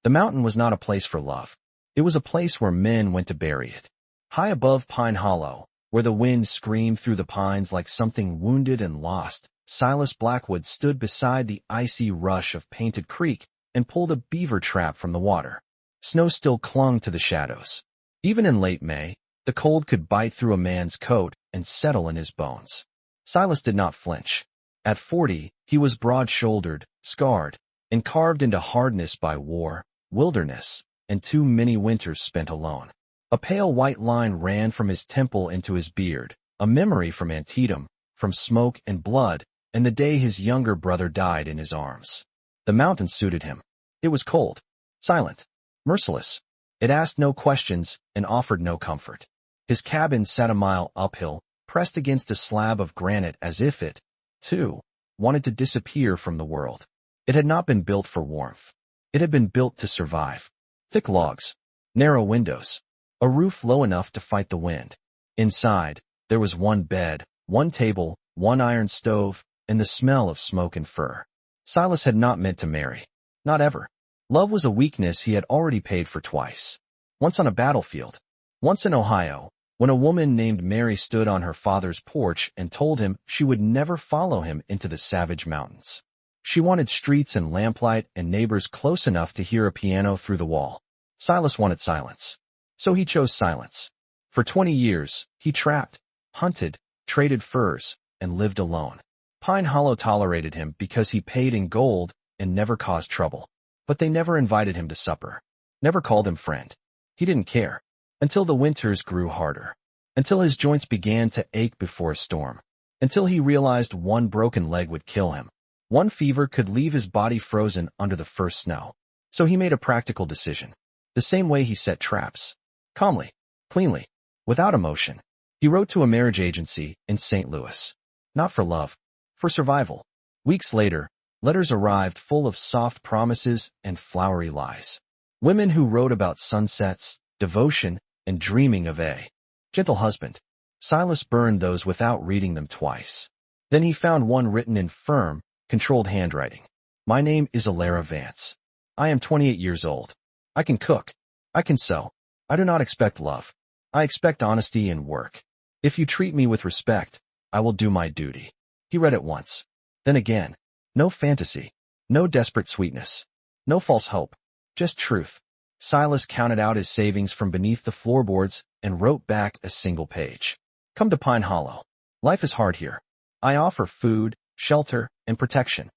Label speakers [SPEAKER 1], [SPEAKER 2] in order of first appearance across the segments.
[SPEAKER 1] The mountain was not a place for love. It was a place where men went to bury it. High above Pine Hollow, where the wind screamed through the pines like something wounded and lost, Silas Blackwood stood beside the icy rush of Painted Creek and pulled a beaver trap from the water. Snow still clung to the shadows. Even in late May, the cold could bite through a man's coat and settle in his bones. Silas did not flinch. At 40, he was broad-shouldered, scarred, and carved into hardness by war, wilderness, and too many winters spent alone. A pale white line ran from his temple into his beard, a memory from Antietam, from smoke and blood, and the day his younger brother died in his arms. The mountain suited him. It was cold, silent, merciless. It asked no questions and offered no comfort. His cabin sat a mile uphill, pressed against a slab of granite as if it, too, wanted to disappear from the world. It had not been built for warmth. It had been built to survive. Thick logs, narrow windows, a roof low enough to fight the wind. Inside, there was one bed, one table, one iron stove, and the smell of smoke and fur. Silas had not meant to marry. Not ever. Love was a weakness he had already paid for twice. Once on a battlefield. Once in Ohio, when a woman named Mary stood on her father's porch and told him she would never follow him into the savage mountains. She wanted streets and lamplight and neighbors close enough to hear a piano through the wall. Silas wanted silence. So he chose silence. For 20 years, he trapped, hunted, traded furs, and lived alone. Pine Hollow tolerated him because he paid in gold and never caused trouble. But they never invited him to supper. Never called him friend. He didn't care. Until the winters grew harder. Until his joints began to ache before a storm. Until he realized one broken leg would kill him. One fever could leave his body frozen under the first snow. So he made a practical decision. The same way he set traps. Calmly, cleanly, without emotion. He wrote to a marriage agency in St. Louis. Not for love, for survival. Weeks later, letters arrived full of soft promises and flowery lies. Women who wrote about sunsets, devotion, and dreaming of a gentle husband. Silas burned those without reading them twice. Then he found one written in firm, controlled handwriting. My name is Alara Vance. I am 28 years old. I can cook. I can sew. I do not expect love. I expect honesty and work. If you treat me with respect, I will do my duty. He read it once. Then again. No fantasy. No desperate sweetness. No false hope. Just truth. Silas counted out his savings from beneath the floorboards and wrote back a single page. Come to Pine Hollow. Life is hard here. I offer food, shelter, and protection.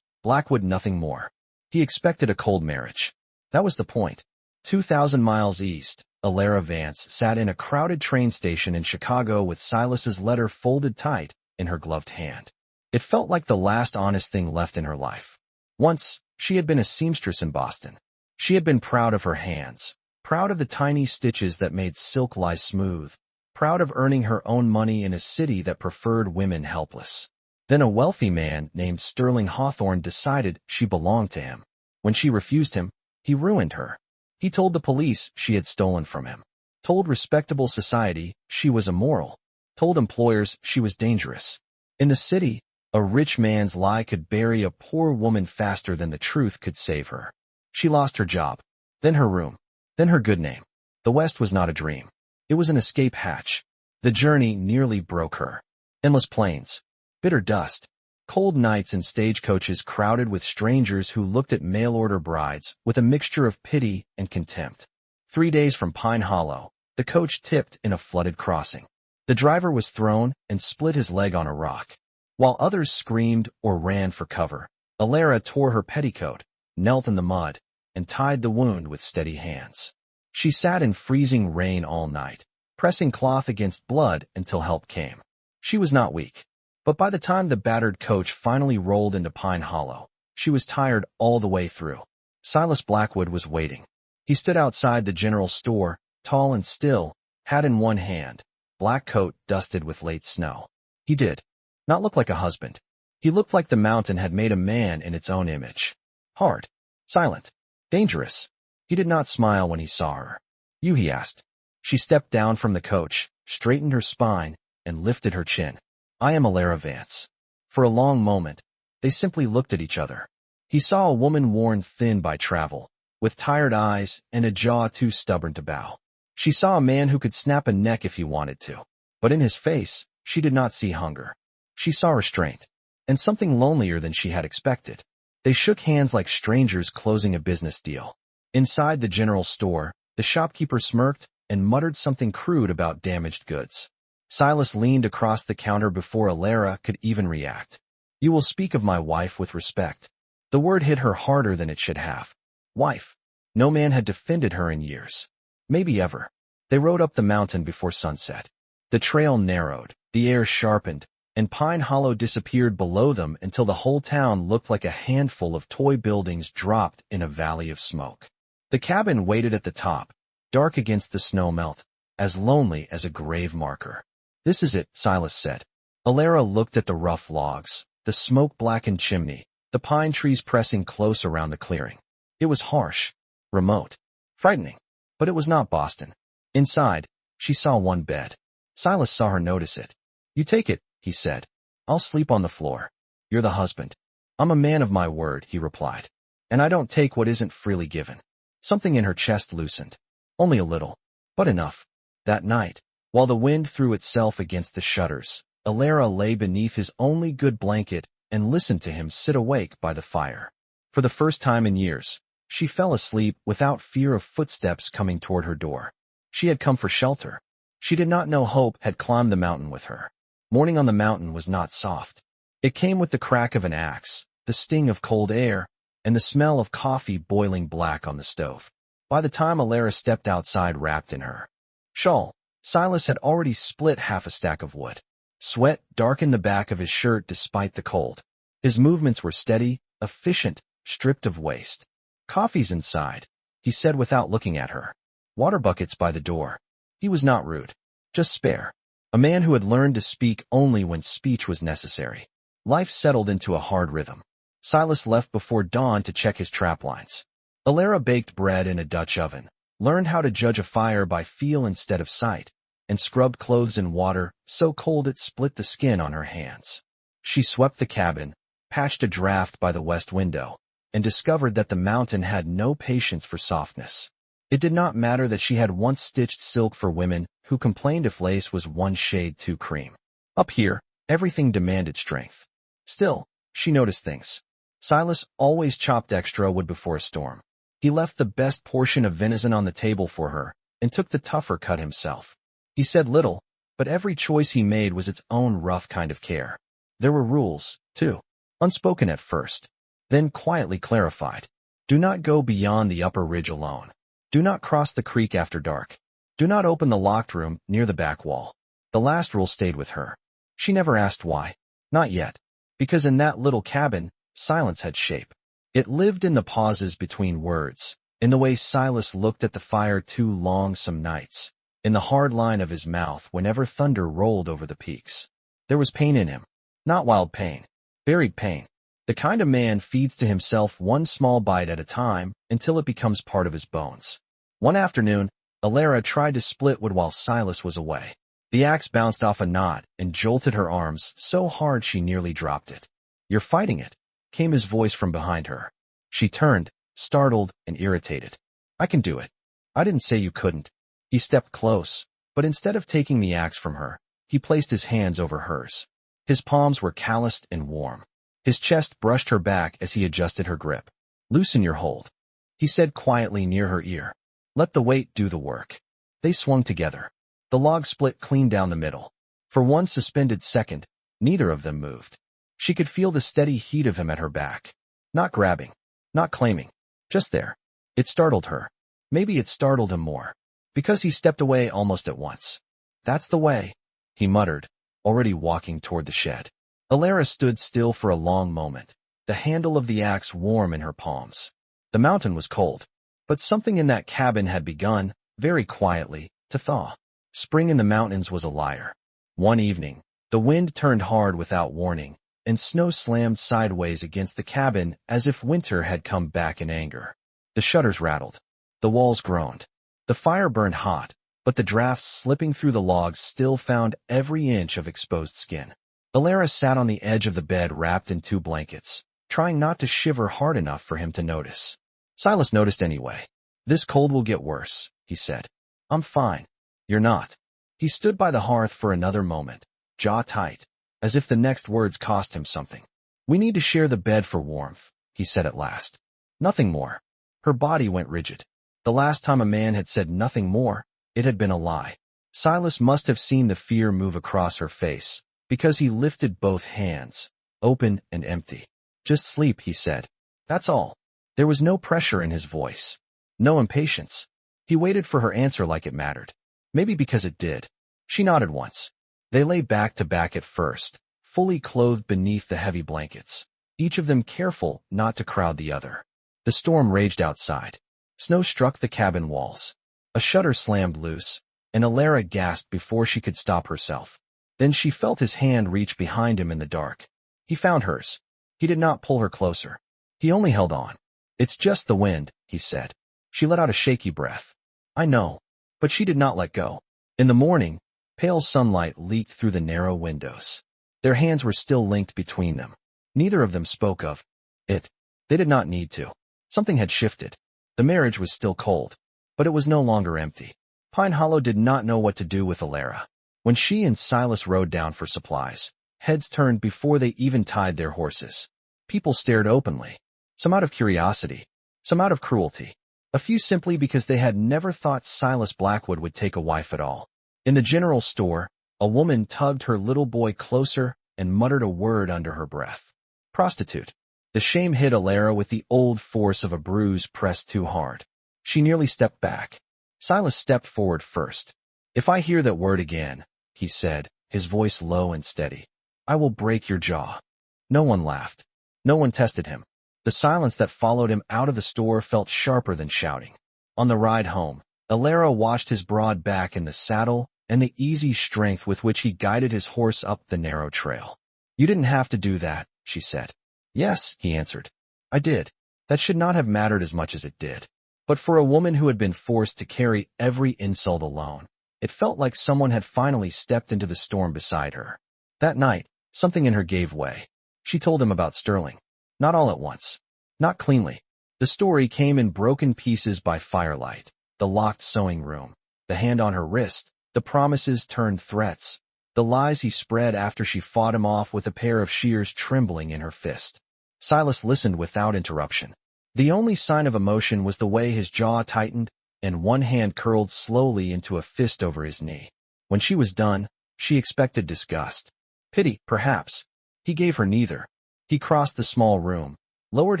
[SPEAKER 1] Blackwood nothing more. He expected a cold marriage. That was the point. 2,000 miles east, Alara Vance sat in a crowded train station in Chicago with Silas's letter folded tight in her gloved hand. It felt like the last honest thing left in her life. Once, she had been a seamstress in Boston. She had been proud of her hands, proud of the tiny stitches that made silk lie smooth, proud of earning her own money in a city that preferred women helpless. Then a wealthy man named Sterling Hawthorne decided she belonged to him. When she refused him, he ruined her. He told the police she had stolen from him, told respectable society she was immoral, told employers she was dangerous. In the city, a rich man's lie could bury a poor woman faster than the truth could save her. She lost her job, then her room, then her good name. The West was not a dream. It was an escape hatch. The journey nearly broke her. Endless plains, bitter dust, cold nights in stagecoaches crowded with strangers who looked at mail-order brides with a mixture of pity and contempt. 3 days from Pine Hollow, the coach tipped in a flooded crossing. The driver was thrown and split his leg on a rock. While others screamed or ran for cover, Alara tore her petticoat, knelt in the mud, and tied the wound with steady hands. She sat in freezing rain all night, pressing cloth against blood until help came. She was not weak. But by the time the battered coach finally rolled into Pine Hollow, she was tired all the way through. Silas Blackwood was waiting. He stood outside the general store, tall and still, hat in one hand, black coat dusted with late snow. He did not look like a husband. He looked like the mountain had made a man in its own image. Hard, silent, dangerous. He did not smile when he saw her. You, he asked. She stepped down from the coach, straightened her spine, and lifted her chin. I am Alara Vance. For a long moment, they simply looked at each other. He saw a woman worn thin by travel, with tired eyes and a jaw too stubborn to bow. She saw a man who could snap a neck if he wanted to, but in his face, she did not see hunger. She saw restraint, and something lonelier than she had expected. They shook hands like strangers closing a business deal. Inside the general store, the shopkeeper smirked and muttered something crude about damaged goods. Silas leaned across the counter before Alara could even react. "You will speak of my wife with respect." The word hit her harder than it should have. Wife. No man had defended her in years. Maybe ever. They rode up the mountain before sunset. The trail narrowed, the air sharpened, and Pine Hollow disappeared below them until the whole town looked like a handful of toy buildings dropped in a valley of smoke. The cabin waited at the top, dark against the snow melt, as lonely as a grave marker. "This is it," Silas said. Alara looked at the rough logs, the smoke-blackened chimney, the pine trees pressing close around the clearing. It was harsh, remote, frightening, but it was not Boston. Inside, she saw one bed. Silas saw her notice it. "You take it," he said. "I'll sleep on the floor. You're the husband." "I'm a man of my word," he replied. "And I don't take what isn't freely given." Something in her chest loosened. Only a little, but enough. That night, while the wind threw itself against the shutters, Alara lay beneath his only good blanket and listened to him sit awake by the fire. For the first time in years, she fell asleep without fear of footsteps coming toward her door. She had come for shelter. She did not know hope had climbed the mountain with her. Morning on the mountain was not soft. It came with the crack of an axe, the sting of cold air, and the smell of coffee boiling black on the stove. By the time Alara stepped outside wrapped in her shawl, Silas had already split half a stack of wood. Sweat darkened the back of his shirt despite the cold. His movements were steady, efficient, stripped of waste. "Coffee's inside," he said without looking at her. "Water buckets by the door." He was not rude, just spare. A man who had learned to speak only when speech was necessary. Life settled into a hard rhythm. Silas left before dawn to check his trap lines. Alara baked bread in a Dutch oven, learned how to judge a fire by feel instead of sight, and scrubbed clothes in water so cold it split the skin on her hands. She swept the cabin, patched a draft by the west window, and discovered that the mountain had no patience for softness. It did not matter that she had once stitched silk for women who complained if lace was one shade too cream. Up here, everything demanded strength. Still, she noticed things. Silas always chopped extra wood before a storm. He left the best portion of venison on the table for her and took the tougher cut himself. He said little, but every choice he made was its own rough kind of care. There were rules, too, unspoken at first, then quietly clarified. Do not go beyond the upper ridge alone. Do not cross the creek after dark. Do not open the locked room near the back wall. The last rule stayed with her. She never asked why. Not yet. Because in that little cabin, silence had shape. It lived in the pauses between words, in the way Silas looked at the fire too long some nights, in the hard line of his mouth whenever thunder rolled over the peaks. There was pain in him. Not wild pain. Buried pain. The kind a man feeds to himself one small bite at a time until it becomes part of his bones. One afternoon, Alara tried to split wood while Silas was away. The axe bounced off a knot and jolted her arms so hard she nearly dropped it. "You're fighting it," came his voice from behind her. She turned, startled and irritated. "I can do it." "I didn't say you couldn't." He stepped close, but instead of taking the axe from her, he placed his hands over hers. His palms were calloused and warm. His chest brushed her back as he adjusted her grip. "Loosen your hold," he said quietly near her ear. "Let the weight do the work." They swung together. The log split clean down the middle. For one suspended second, neither of them moved. She could feel the steady heat of him at her back. Not grabbing, not claiming, just there. It startled her. Maybe it startled him more, because he stepped away almost at once. "That's the way," he muttered, already walking toward the shed. Alara stood still for a long moment, the handle of the axe warm in her palms. The mountain was cold, but something in that cabin had begun, very quietly, to thaw. Spring in the mountains was a liar. One evening, the wind turned hard without warning, and snow slammed sideways against the cabin as if winter had come back in anger. The shutters rattled. The walls groaned. The fire burned hot, but the drafts slipping through the logs still found every inch of exposed skin. Alara sat on the edge of the bed wrapped in 2 blankets, trying not to shiver hard enough for him to notice. Silas noticed anyway. "This cold will get worse," he said. "I'm fine." "You're not." He stood by the hearth for another moment, jaw tight, as if the next words cost him something. "We need to share the bed for warmth," he said at last. "Nothing more." Her body went rigid. The last time a man had said nothing more, it had been a lie. Silas must have seen the fear move across her face, because he lifted both hands, open and empty. "Just sleep," he said. "That's all." There was no pressure in his voice, no impatience. He waited for her answer like it mattered. Maybe because it did. She nodded once. They lay back to back at first, fully clothed beneath the heavy blankets, each of them careful not to crowd the other. The storm raged outside. Snow struck the cabin walls. A shutter slammed loose, and Alara gasped before she could stop herself. Then she felt his hand reach behind him in the dark. He found hers. He did not pull her closer. He only held on. "It's just the wind," he said. She let out a shaky breath. "I know." But she did not let go. In the morning, pale sunlight leaked through the narrow windows. Their hands were still linked between them. Neither of them spoke of it. They did not need to. Something had shifted. The marriage was still cold, but it was no longer empty. Pine Hollow did not know what to do with Alara. When she and Silas rode down for supplies, heads turned before they even tied their horses. People stared openly, some out of curiosity, some out of cruelty, a few simply because they had never thought Silas Blackwood would take a wife at all. In the general store, a woman tugged her little boy closer and muttered a word under her breath. "Prostitute." The shame hit Alara with the old force of a bruise pressed too hard. She nearly stepped back. Silas stepped forward first. "If I hear that word again," he said, his voice low and steady, "I will break your jaw." No one laughed. No one tested him. The silence that followed him out of the store felt sharper than shouting. On the ride home, Alara watched his broad back in the saddle and the easy strength with which he guided his horse up the narrow trail. "You didn't have to do that," she said. "Yes," he answered. "I did." That should not have mattered as much as it did. But for a woman who had been forced to carry every insult alone, it felt like someone had finally stepped into the storm beside her. That night, something in her gave way. She told him about Sterling. Not all at once. Not cleanly. The story came in broken pieces by firelight. The locked sewing room, the hand on her wrist, the promises turned threats, the lies he spread after she fought him off with a pair of shears trembling in her fist. Silas listened without interruption. The only sign of emotion was the way his jaw tightened and one hand curled slowly into a fist over his knee. When she was done, she expected disgust. Pity, perhaps. He gave her neither. He crossed the small room, lowered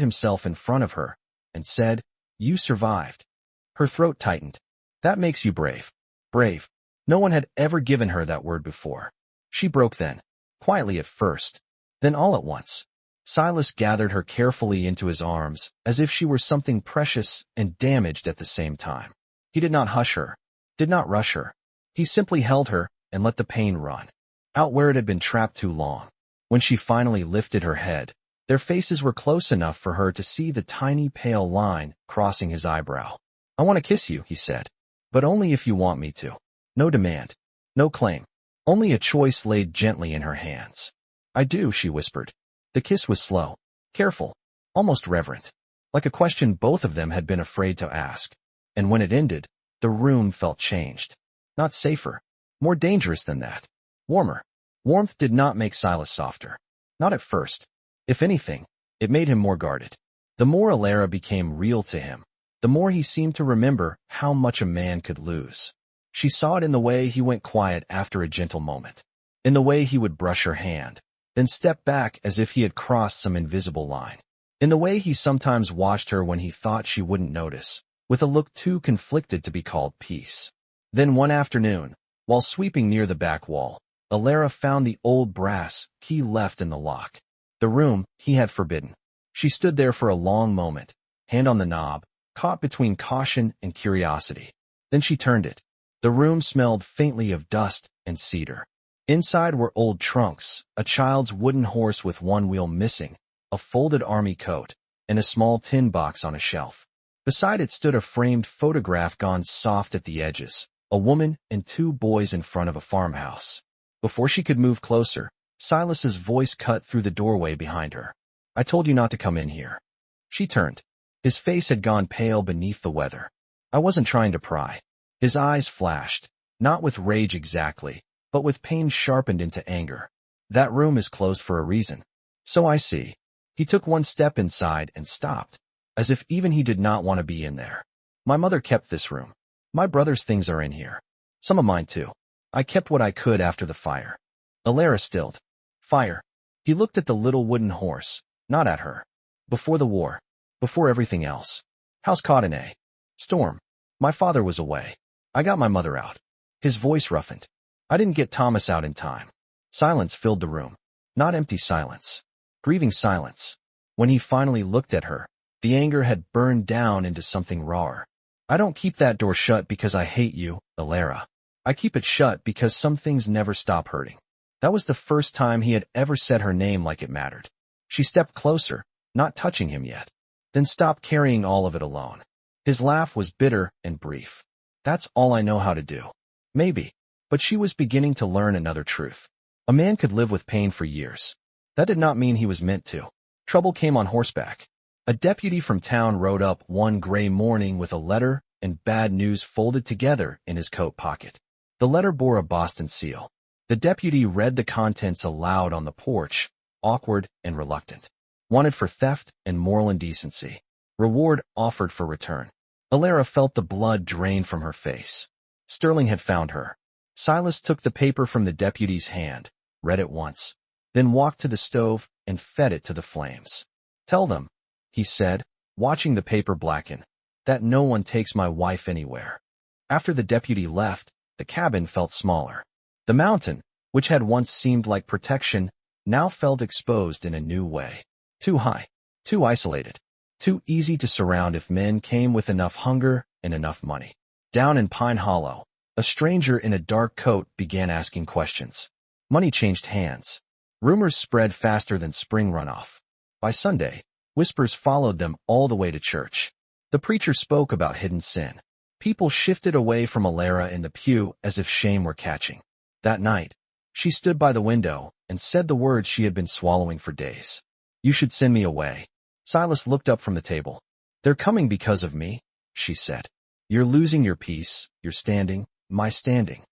[SPEAKER 1] himself in front of her, and said, "You survived." Her throat tightened. "That makes you brave." Brave. No one had ever given her that word before. She broke then, quietly at first, then all at once. Silas gathered her carefully into his arms, as if she were something precious and damaged at the same time. He did not hush her, did not rush her. He simply held her and let the pain run out where it had been trapped too long. When she finally lifted her head, their faces were close enough for her to see the tiny pale line crossing his eyebrow. "I want to kiss you," he said, "but only if you want me to. No demand, no claim, only a choice laid gently in her hands." "I do," she whispered. The kiss was slow, careful, almost reverent, like a question both of them had been afraid to ask. And when it ended, the room felt changed. Not safer, more dangerous than that. Warmer. Warmth did not make Silas softer. Not at first. If anything, it made him more guarded. The more Alara became real to him, the more he seemed to remember how much a man could lose. She saw it in the way he went quiet after a gentle moment, in the way he would brush her hand, then step back as if he had crossed some invisible line, in the way he sometimes watched her when he thought she wouldn't notice, with a look too conflicted to be called peace. Then one afternoon, while sweeping near the back wall, Alara found the old brass key left in the lock. The room he had forbidden. She stood there for a long moment, hand on the knob, caught between caution and curiosity. Then she turned it. The room smelled faintly of dust and cedar. Inside were old trunks, a child's wooden horse with one wheel missing, a folded army coat, and a small tin box on a shelf. Beside it stood a framed photograph gone soft at the edges, a woman and two boys in front of a farmhouse. Before she could move closer, Silas's voice cut through the doorway behind her. "I told you not to come in here." She turned. His face had gone pale beneath the weather. I wasn't trying to pry. His eyes flashed, not with rage exactly, but with pain sharpened into anger. That room is closed for a reason. So I see. He took one step inside and stopped, as if even he did not want to be in there. My mother kept this room. My brother's things are in here. Some of mine too. I kept what I could after the fire. Alara stilled. Fire. He looked at the little wooden horse, not at her. Before the war. Before everything else. House caught in a storm. My father was away. I got my mother out. His voice roughened. I didn't get Thomas out in time. Silence filled the room. Not empty silence. Grieving silence. When he finally looked at her, the anger had burned down into something rawer. I don't keep that door shut because I hate you, Alara. I keep it shut because some things never stop hurting. That was the first time he had ever said her name like it mattered. She stepped closer, not touching him yet. Then stopped carrying all of it alone. His laugh was bitter and brief. That's all I know how to do. Maybe. But she was beginning to learn another truth. A man could live with pain for years. That did not mean he was meant to. Trouble came on horseback. A deputy from town rode up one gray morning with a letter and bad news folded together in his coat pocket. The letter bore a Boston seal. The deputy read the contents aloud on the porch, awkward and reluctant. Wanted for theft and moral indecency. Reward offered for return. Alara felt the blood drain from her face. Sterling had found her. Silas took the paper from the deputy's hand, read it once, then walked to the stove and fed it to the flames. Tell them, he said, watching the paper blacken, that no one takes my wife anywhere. After the deputy left, the cabin felt smaller. The mountain, which had once seemed like protection, now felt exposed in a new way. Too high, too isolated, too easy to surround if men came with enough hunger and enough money. Down in Pine Hollow, a stranger in a dark coat began asking questions. Money changed hands. Rumors spread faster than spring runoff. By Sunday, whispers followed them all the way to church. The preacher spoke about hidden sin. People shifted away from Alara in the pew as if shame were catching. That night, she stood by the window and said the words she had been swallowing for days. You should send me away. Silas looked up from the table. They're coming because of me, she said. You're losing your peace, your standing, my standing.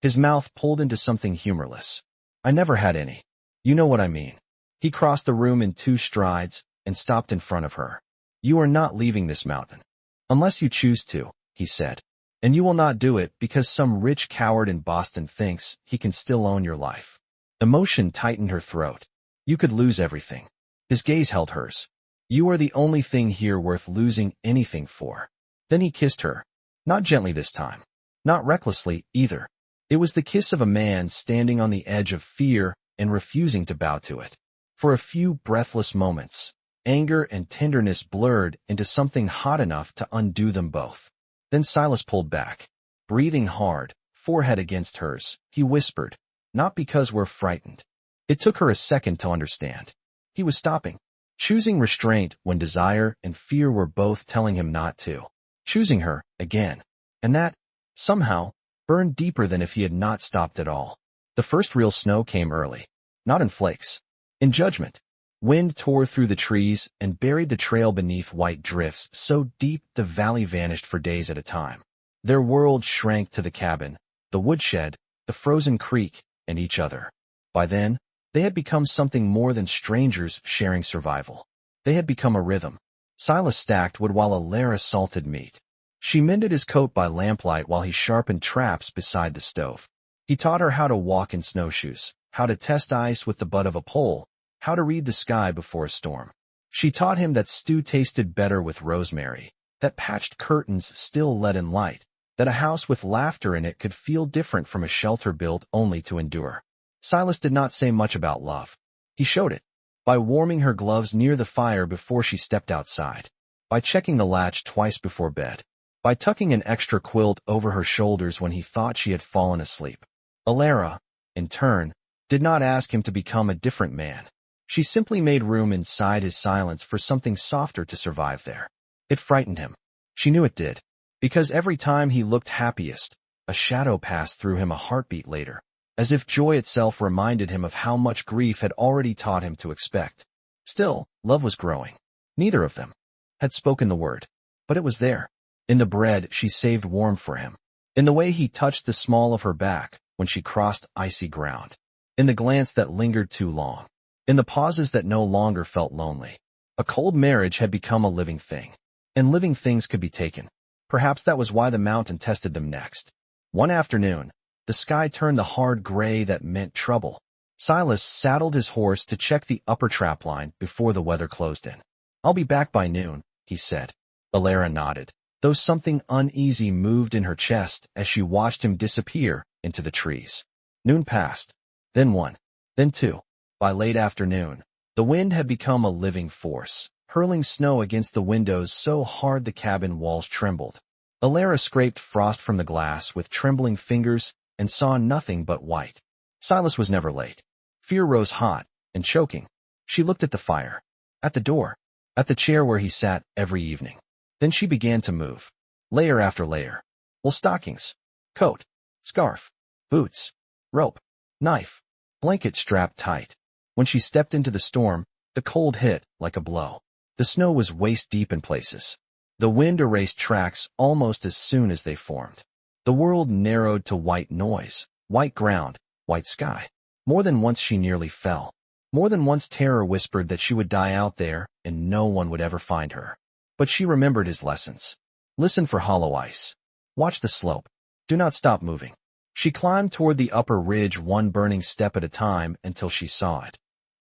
[SPEAKER 1] His mouth pulled into something humorless. I never had any. You know what I mean. He crossed the room in 2 strides and stopped in front of her. You are not leaving this mountain. Unless you choose to, he said. And you will not do it because some rich coward in Boston thinks he can still own your life. Emotion tightened her throat. You could lose everything. His gaze held hers. You are the only thing here worth losing anything for. Then he kissed her. Not gently this time. Not recklessly, either. It was the kiss of a man standing on the edge of fear and refusing to bow to it. For a few breathless moments, anger and tenderness blurred into something hot enough to undo them both. Then Silas pulled back. Breathing hard, forehead against hers, he whispered, not because we're frightened. It took her a second to understand. He was stopping. Choosing restraint when desire and fear were both telling him not to. Choosing her, again. And that, somehow, burned deeper than if he had not stopped at all. The first real snow came early. Not in flakes. In judgment. Wind tore through the trees and buried the trail beneath white drifts so deep the valley vanished for days at a time. Their world shrank to the cabin, the woodshed, the frozen creek, and each other. By then, they had become something more than strangers sharing survival. They had become a rhythm. Silas stacked wood while Alara salted meat. She mended his coat by lamplight while he sharpened traps beside the stove. He taught her how to walk in snowshoes, how to test ice with the butt of a pole, how to read the sky before a storm. She taught him that stew tasted better with rosemary, that patched curtains still let in light, that a house with laughter in it could feel different from a shelter built only to endure. Silas did not say much about love. He showed it. By warming her gloves near the fire before she stepped outside. By checking the latch twice before bed. By tucking an extra quilt over her shoulders when he thought she had fallen asleep. Alara, in turn, did not ask him to become a different man. She simply made room inside his silence for something softer to survive there. It frightened him. She knew it did. Because every time he looked happiest, a shadow passed through him a heartbeat later. As if joy itself reminded him of how much grief had already taught him to expect. Still, love was growing. Neither of them had spoken the word. But it was there. In the bread she saved warm for him. In the way he touched the small of her back when she crossed icy ground. In the glance that lingered too long. In the pauses that no longer felt lonely. A cold marriage had become a living thing. And living things could be taken. Perhaps that was why the mountain tested them next. One afternoon, the sky turned the hard gray that meant trouble. Silas saddled his horse to check the upper trap line before the weather closed in. "I'll be back by noon," he said. Alara nodded, though something uneasy moved in her chest as she watched him disappear into the trees. Noon passed. Then 1. Then 2. By late afternoon, the wind had become a living force, hurling snow against the windows so hard the cabin walls trembled. Alara scraped frost from the glass with trembling fingers and saw nothing but white. Silas was never late. Fear rose hot and choking. She looked at the fire, at the door, at the chair where he sat every evening. Then she began to move, layer after layer. Wool stockings, coat, scarf, boots, rope, knife, blanket strapped tight. When she stepped into the storm, the cold hit like a blow. The snow was waist-deep in places. The wind erased tracks almost as soon as they formed. The world narrowed to white noise, white ground, white sky. More than once she nearly fell. More than once terror whispered that she would die out there and no one would ever find her. But she remembered his lessons. Listen for hollow ice. Watch the slope. Do not stop moving. She climbed toward the upper ridge one burning step at a time until she saw it.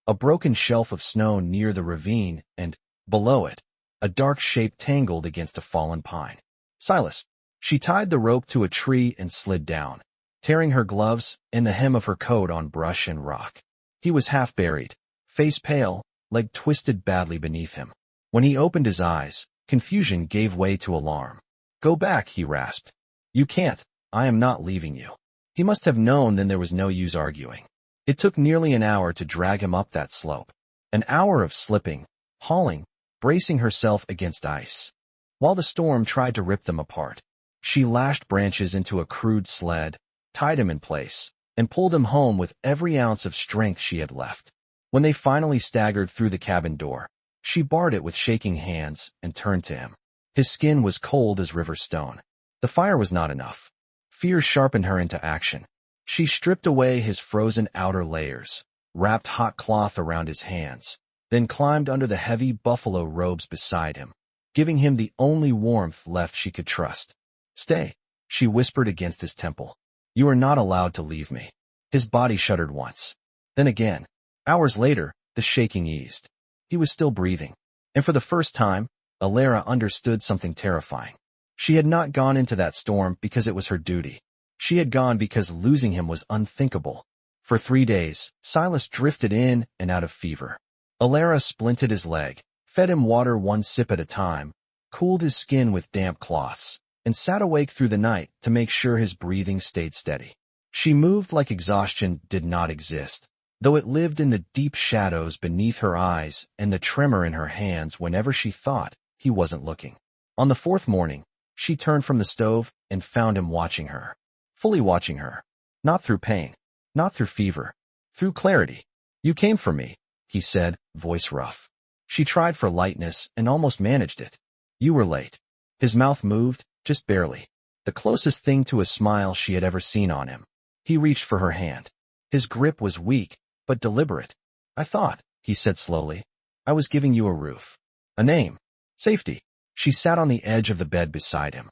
[SPEAKER 1] A broken shelf of snow near the ravine and, below it, a dark shape tangled against a fallen pine. Silas. She tied the rope to a tree and slid down, tearing her gloves and the hem of her coat on brush and rock. He was half buried, face pale, leg twisted badly beneath him. When he opened his eyes, confusion gave way to alarm. "Go back," he rasped. "You can't. I am not leaving you." He must have known then there was no use arguing. It took nearly an hour to drag him up that slope. An hour of slipping, hauling, bracing herself against ice. While the storm tried to rip them apart, she lashed branches into a crude sled, tied him in place, and pulled him home with every ounce of strength she had left. When they finally staggered through the cabin door, she barred it with shaking hands and turned to him. His skin was cold as river stone. The fire was not enough. Fear sharpened her into action. She stripped away his frozen outer layers, wrapped hot cloth around his hands, then climbed under the heavy buffalo robes beside him, giving him the only warmth left she could trust. "Stay," she whispered against his temple. "You are not allowed to leave me." His body shuddered once. Then again. Hours later, the shaking eased. He was still breathing. And for the first time, Alara understood something terrifying. She had not gone into that storm because it was her duty. She had gone because losing him was unthinkable. For 3 days, Silas drifted in and out of fever. Alara splinted his leg, fed him water one sip at a time, cooled his skin with damp cloths, and sat awake through the night to make sure his breathing stayed steady. She moved like exhaustion did not exist, though it lived in the deep shadows beneath her eyes and the tremor in her hands whenever she thought he wasn't looking. On the 4th morning, she turned from the stove and found him watching her. Fully watching her. Not through pain. Not through fever. Through clarity. "You came for me," he said, voice rough. She tried for lightness and almost managed it. "You were late." His mouth moved, just barely. The closest thing to a smile she had ever seen on him. He reached for her hand. His grip was weak, but deliberate. "I thought," he said slowly, "I was giving you a roof. A name. Safety." She sat on the edge of the bed beside him.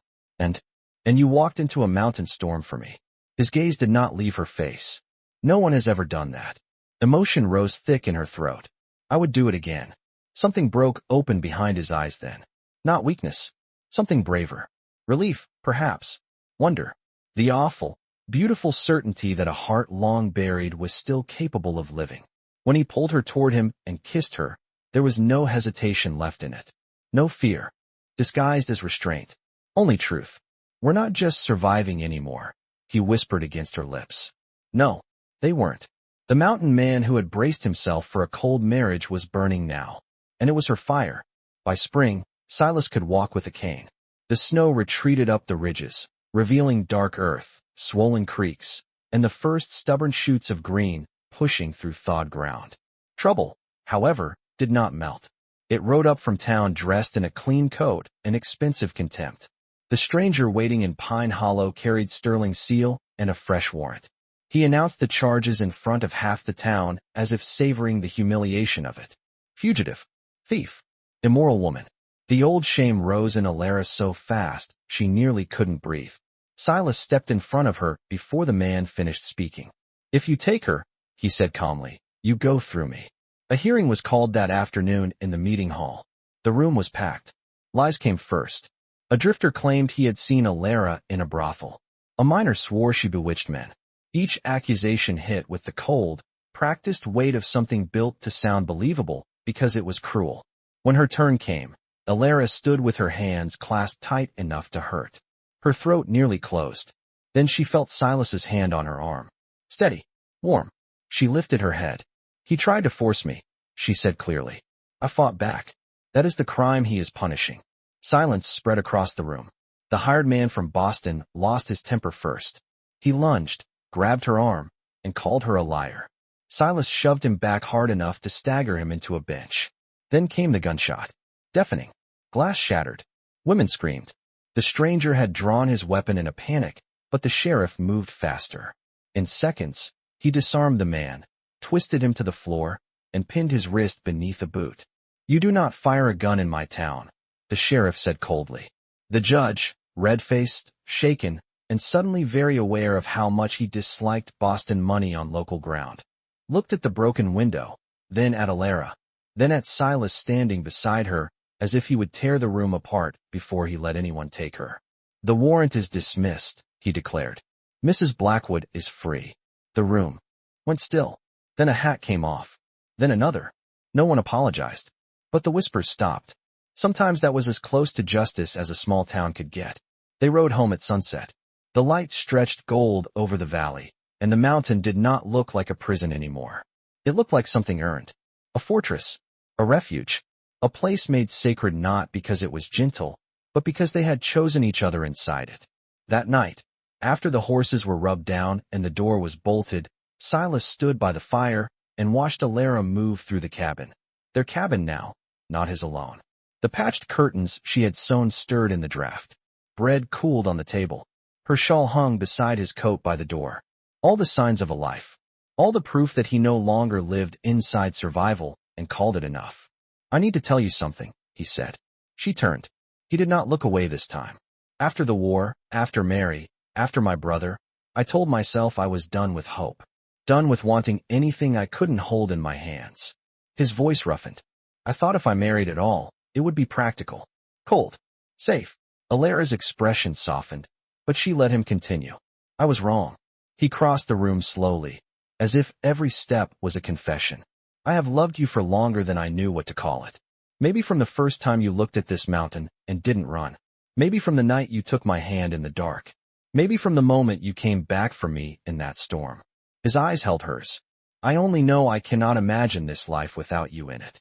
[SPEAKER 1] And you walked into a mountain storm for me." His gaze did not leave her face. "No one has ever done that." Emotion rose thick in her throat. "I would do it again." Something broke open behind his eyes then. Not weakness. Something braver. Relief, perhaps. Wonder. The awful, beautiful certainty that a heart long buried was still capable of living. When he pulled her toward him and kissed her, there was no hesitation left in it. No fear, disguised as restraint. Only truth. "We're not just surviving anymore," he whispered against her lips. No, they weren't. The mountain man who had braced himself for a cold marriage was burning now, and it was her fire. By spring, Silas could walk with a cane. The snow retreated up the ridges, revealing dark earth, swollen creeks, and the first stubborn shoots of green pushing through thawed ground. Trouble, however, did not melt. It rode up from town dressed in a clean coat and expensive contempt. The stranger waiting in Pine Hollow carried sterling seal and a fresh warrant. He announced the charges in front of half the town as if savoring the humiliation of it. Fugitive, thief, immoral woman. The old shame rose in Alara so fast she nearly couldn't breathe. Silas stepped in front of her before the man finished speaking. If you take her, he said calmly, you go through me. A hearing was called that afternoon in the meeting hall. The room was packed. Lies came first. A drifter claimed he had seen Alara in a brothel. A miner swore she bewitched men. Each accusation hit with the cold, practiced weight of something built to sound believable because it was cruel. When her turn came, Alara stood with her hands clasped tight enough to hurt. Her throat nearly closed. Then she felt Silas's hand on her arm. Steady, warm. She lifted her head. He tried to force me, she said clearly. I fought back. That is the crime he is punishing. Silence spread across the room. The hired man from Boston lost his temper first. He lunged, grabbed her arm, and called her a liar. Silas shoved him back hard enough to stagger him into a bench. Then came the gunshot. Deafening. Glass shattered. Women screamed. The stranger had drawn his weapon in a panic, but the sheriff moved faster. In seconds, he disarmed the man, twisted him to the floor, and pinned his wrist beneath a boot. You do not fire a gun in my town, the sheriff said coldly. The judge, red-faced, shaken, and suddenly very aware of how much he disliked Boston money on local ground, looked at the broken window, then at Alara, then at Silas standing beside her, as if he would tear the room apart before he let anyone take her. The warrant is dismissed, he declared. Mrs. Blackwood is free. The room went still. Then a hat came off. Then another. No one apologized. But the whispers stopped. Sometimes that was as close to justice as a small town could get. They rode home at sunset. The light stretched gold over the valley, and the mountain did not look like a prison anymore. It looked like something earned. A fortress. A refuge. A place made sacred not because it was gentle, but because they had chosen each other inside it. That night, after the horses were rubbed down and the door was bolted, Silas stood by the fire and watched Alara move through the cabin. Their cabin now, not his alone. The patched curtains she had sewn stirred in the draft. Bread cooled on the table. Her shawl hung beside his coat by the door. All the signs of a life. All the proof that he no longer lived inside survival and called it enough. I need to tell you something, he said. She turned. He did not look away this time. After the war, after Mary, after my brother, I told myself I was done with hope. Done with wanting anything I couldn't hold in my hands. His voice roughened. I thought if I married at all, it would be practical. Cold. Safe. Alara's expression softened, but she let him continue. I was wrong. He crossed the room slowly, as if every step was a confession. I have loved you for longer than I knew what to call it. Maybe from the first time you looked at this mountain and didn't run. Maybe from the night you took my hand in the dark. Maybe from the moment you came back for me in that storm. His eyes held hers. I only know I cannot imagine this life without you in it.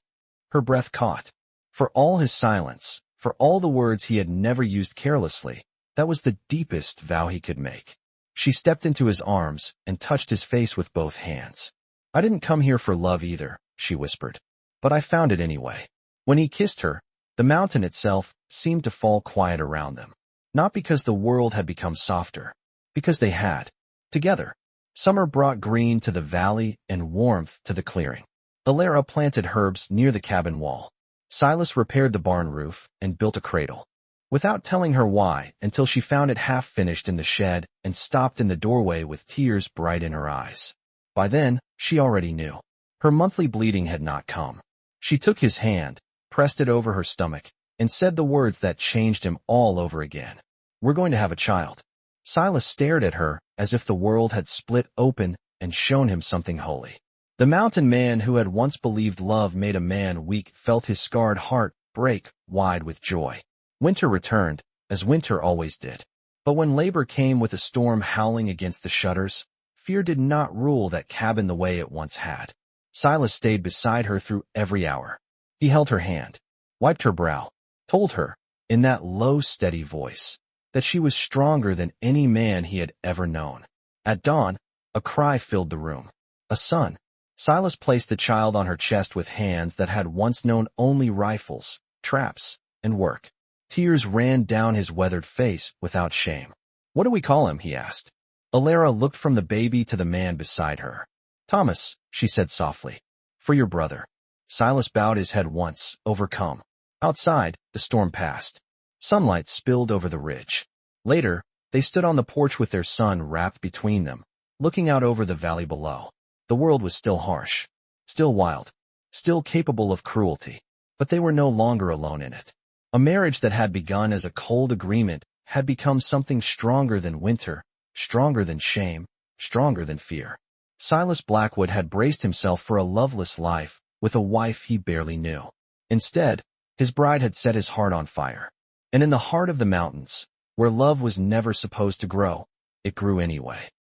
[SPEAKER 1] Her breath caught. For all his silence, for all the words he had never used carelessly, that was the deepest vow he could make. She stepped into his arms and touched his face with both hands. I didn't come here for love either, she whispered. But I found it anyway. When he kissed her, the mountain itself seemed to fall quiet around them. Not because the world had become softer, because they had. Together. Summer brought green to the valley and warmth to the clearing. Alara planted herbs near the cabin wall. Silas repaired the barn roof and built a cradle. Without telling her why, until she found it half finished in the shed and stopped in the doorway with tears bright in her eyes. By then, she already knew. Her monthly bleeding had not come. She took his hand, pressed it over her stomach, and said the words that changed him all over again. We're going to have a child. Silas stared at her as if the world had split open and shown him something holy. The mountain man who had once believed love made a man weak felt his scarred heart break wide with joy. Winter returned, as winter always did. But when labor came with a storm howling against the shutters, fear did not rule that cabin the way it once had. Silas stayed beside her through every hour. He held her hand, wiped her brow, told her, in that low, steady voice, that she was stronger than any man he had ever known. At dawn, a cry filled the room. A son. Silas placed the child on her chest with hands that had once known only rifles, traps, and work. Tears ran down his weathered face without shame. "What do we call him?" he asked. Alara looked from the baby to the man beside her. "Thomas," she said softly. "For your brother." Silas bowed his head once, overcome. Outside, the storm passed. Sunlight spilled over the ridge. Later, they stood on the porch with their son wrapped between them, looking out over the valley below. The world was still harsh, still wild, still capable of cruelty, but they were no longer alone in it. A marriage that had begun as a cold agreement had become something stronger than winter, stronger than shame, stronger than fear. Silas Blackwood had braced himself for a loveless life with a wife he barely knew. Instead, his bride had set his heart on fire. And in the heart of the mountains, where love was never supposed to grow, it grew anyway.